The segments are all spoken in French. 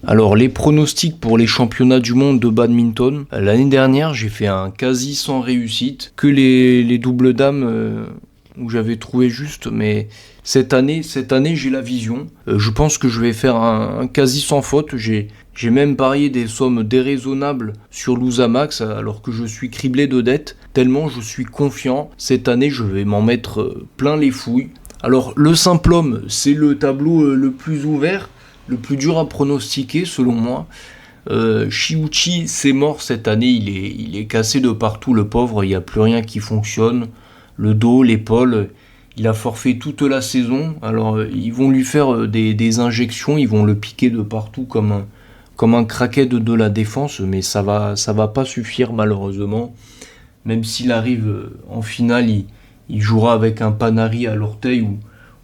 Alors les pronostics pour les championnats du monde de badminton, l'année dernière j'ai fait un quasi sans réussite, que les doubles dames où j'avais trouvé juste, mais cette année j'ai la vision. Je pense que je vais faire un quasi sans faute. J'ai même parié des sommes déraisonnables sur l'Usamax alors que je suis criblé de dettes, tellement je suis confiant. Cette année je vais m'en mettre plein les fouilles. Alors le simple homme, c'est le tableau le plus ouvert, le plus dur à pronostiquer selon moi. Chiuchi, c'est mort cette année, il est cassé de partout le pauvre, il n'y a plus rien qui fonctionne. Le dos, l'épaule, il a forfait toute la saison. Alors ils vont lui faire des injections, ils vont le piquer de partout comme un craquet de la défense, mais ça va pas suffire malheureusement. Même s'il arrive en finale, il jouera avec un Panari à l'orteil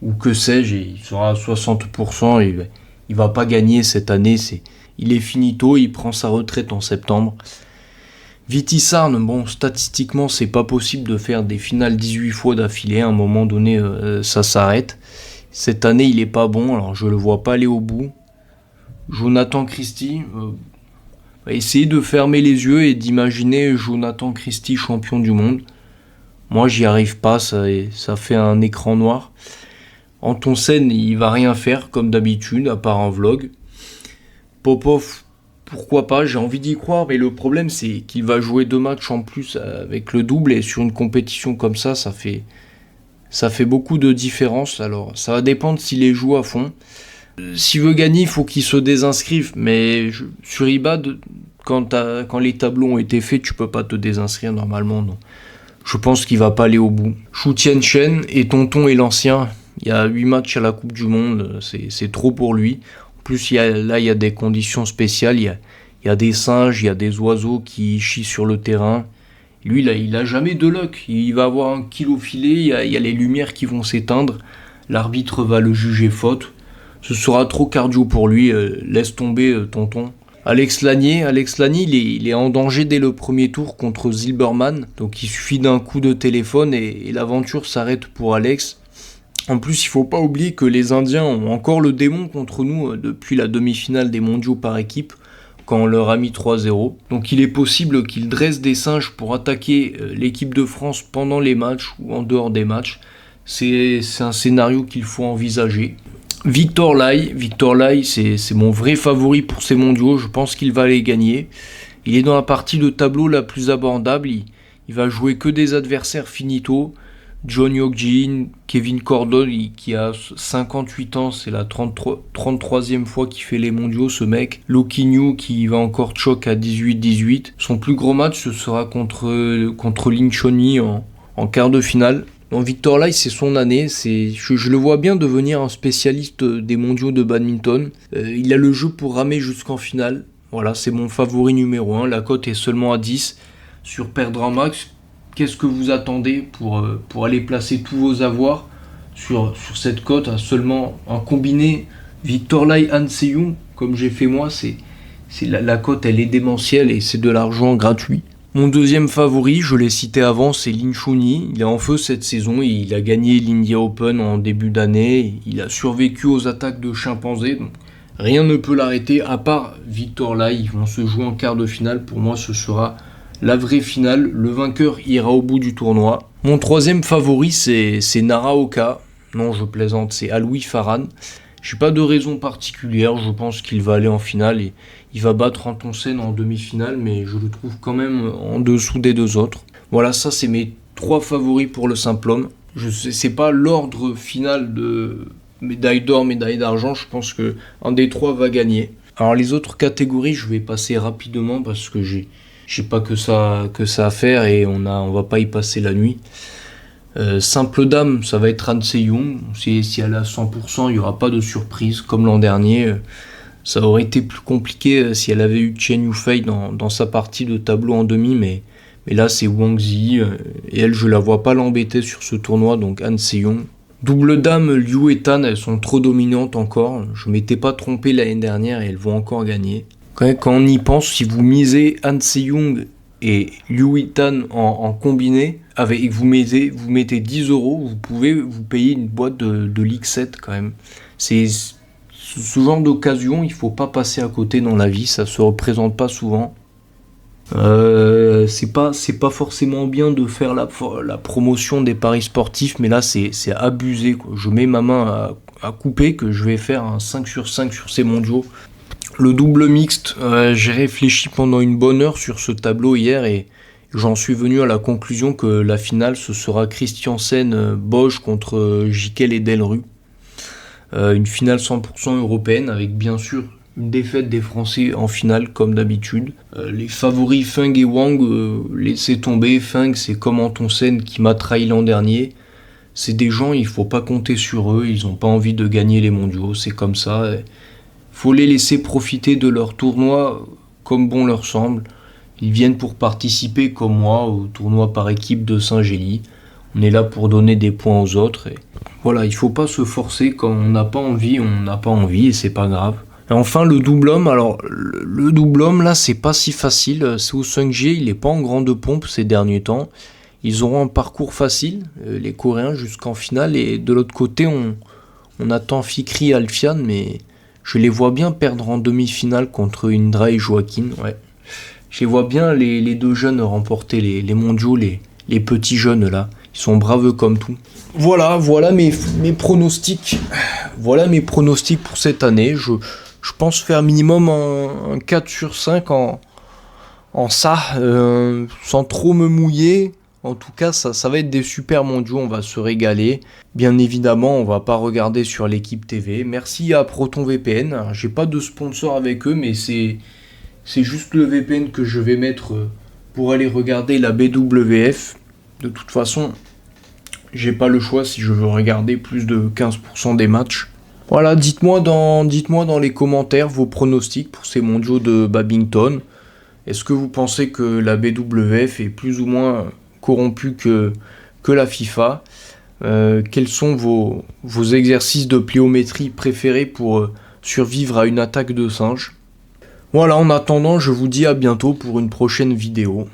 ou que sais-je, et il sera à 60%, et il va pas gagner cette année. Il est finito, il prend sa retraite en septembre. Vitisarn, bon, statistiquement, c'est pas possible de faire des finales 18 fois d'affilée. À un moment donné, ça s'arrête. Cette année, il est pas bon, alors je le vois pas aller au bout. Jonathan Christie, va essayer de fermer les yeux et d'imaginer Jonathan Christie champion du monde. Moi, j'y arrive pas, ça fait un écran noir. Anton Sen, il va rien faire comme d'habitude, à part un vlog. Popov, pourquoi pas, j'ai envie d'y croire, mais le problème c'est qu'il va jouer 2 matchs en plus avec le double, et sur une compétition comme ça fait beaucoup de différence. Alors ça va dépendre s'il les joue à fond. S'il veut gagner, il faut qu'il se désinscrive, mais sur IBAD, quand les tableaux ont été faits, tu peux pas te désinscrire normalement, non. Je pense qu'il va pas aller au bout. Shu Tianchen et Tonton et l'ancien, il y a 8 matchs à la Coupe du Monde, c'est trop pour lui. En plus, il y a des conditions spéciales, il y a des singes, il y a des oiseaux qui chient sur le terrain. Lui, là, il a jamais de luck. Il va avoir un kill au filet, il y a les lumières qui vont s'éteindre. L'arbitre va le juger faute. Ce sera trop cardio pour lui, laisse tomber Tonton. Alex Lanier, il est en danger dès le premier tour contre Zilberman. Donc il suffit d'un coup de téléphone et l'aventure s'arrête pour Alex. En plus, il faut pas oublier que les Indiens ont encore le démon contre nous depuis la demi-finale des mondiaux par équipe, quand on leur a mis 3-0. Donc il est possible qu'ils dressent des singes pour attaquer l'équipe de France pendant les matchs ou en dehors des matchs. C'est un scénario qu'il faut envisager. Victor Lai, c'est mon vrai favori pour ces mondiaux, je pense qu'il va les gagner. Il est dans la partie de tableau la plus abordable, il va jouer que des adversaires finito. John Yokjin, Kevin Cordon, qui a 58 ans, c'est la 33e fois qu'il fait les mondiaux, ce mec. Loki New, qui va encore choc à 18-18. Son plus gros match, ce sera contre Lin Chonyi en quart de finale. Donc Victor Lai, c'est son année. Je le vois bien devenir un spécialiste des mondiaux de badminton. Il a le jeu pour ramer jusqu'en finale. Voilà, c'est mon favori numéro 1. La cote est seulement à 10 sur Perdre un Max. Qu'est-ce que vous attendez pour aller placer tous vos avoirs sur cette cote à seulement un combiné Victor Lai Han Se-young, comme j'ai fait moi, la cote elle est démentielle et c'est de l'argent gratuit. Mon deuxième favori, je l'ai cité avant, c'est Lin Chunyi. Il est en feu cette saison et il a gagné l'India Open en début d'année. Il a survécu aux attaques de chimpanzés, donc rien ne peut l'arrêter à part Victor Lai. Ils vont se jouer en quart de finale. Pour moi, ce sera la vraie finale, le vainqueur ira au bout du tournoi. Mon troisième favori, c'est Naraoka. Non, je plaisante, c'est Aloui Farhan. J'ai pas de raison particulière, je pense qu'il va aller en finale et il va battre Anton Sen en demi-finale, mais je le trouve quand même en dessous des deux autres. Voilà, ça c'est mes 3 favoris pour le simple homme. C'est pas l'ordre final de médaille d'or, médaille d'argent, je pense que un des 3 va gagner. Alors les autres catégories, je vais passer rapidement parce que j'ai pas que ça à faire et on va pas y passer la nuit. Simple dame, ça va être Han Se-young. Si elle est à 100%, il n'y aura pas de surprise comme l'an dernier. Ça aurait été plus compliqué si elle avait eu Chen Yufei dans sa partie de tableau en demi, mais là c'est Wang Zi et elle, je la vois pas l'embêter sur ce tournoi, donc Han Se-young. Double dame, Liu et Tan, elles sont trop dominantes encore. Je m'étais pas trompé l'année dernière et elles vont encore gagner. Quand on y pense, si vous misez Han Se-young et Liu Tan en combiné, vous mettez 10 €, vous pouvez vous payer une boîte de Ligue 7 quand même. Ce genre d'occasion, il faut pas passer à côté dans la vie, ça se représente pas souvent. C'est pas forcément bien de faire la promotion des paris sportifs, mais là c'est abusé, quoi. Je mets ma main à couper que je vais faire un 5 sur 5 sur ces mondiaux. Le double mixte, j'ai réfléchi pendant une bonne heure sur ce tableau hier et j'en suis venu à la conclusion que la finale ce sera Christiansen Bosch contre Jiquel et Delru. Une finale 100% européenne avec bien sûr une défaite des Français en finale comme d'habitude. Les favoris Feng et Wang, laissez tomber. Feng, c'est comme Anton Sen qui m'a trahi l'an dernier. C'est des gens, il faut pas compter sur eux, ils ont pas envie de gagner les mondiaux, c'est comme ça. Faut les laisser profiter de leur tournoi comme bon leur semble. Ils viennent pour participer comme moi au tournoi par équipe de Saint-Gély. On est là pour donner des points aux autres. Et voilà, il faut pas se forcer quand on n'a pas envie et c'est pas grave. Et enfin le double homme, alors le double homme là c'est pas si facile, c'est au 5G, il est pas en grande pompe ces derniers temps. Ils auront un parcours facile, les Coréens jusqu'en finale, et de l'autre côté on attend Fikri et Alfian, mais je les vois bien perdre en demi-finale contre Indra et Joaquin, ouais. Je les vois bien les deux jeunes remporter les mondiaux, les petits jeunes là, ils sont braves comme tout. Voilà mes pronostics. Voilà mes pronostics pour cette année. Je pense faire minimum un 4 sur 5 en ça, sans trop me mouiller. En tout cas, ça va être des super mondiaux, on va se régaler. Bien évidemment, on va pas regarder sur l'équipe TV. Merci à ProtonVPN. J'ai pas de sponsor avec eux, mais c'est juste le VPN que je vais mettre pour aller regarder la BWF. De toute façon, j'ai pas le choix si je veux regarder plus de 15% des matchs. Voilà, dites-moi dans les commentaires vos pronostics pour ces mondiaux de badminton. Est-ce que vous pensez que la BWF est plus ou moins corrompue que la FIFA? Quels sont vos exercices de pliométrie préférés pour survivre à une attaque de singe? Voilà, en attendant, je vous dis à bientôt pour une prochaine vidéo.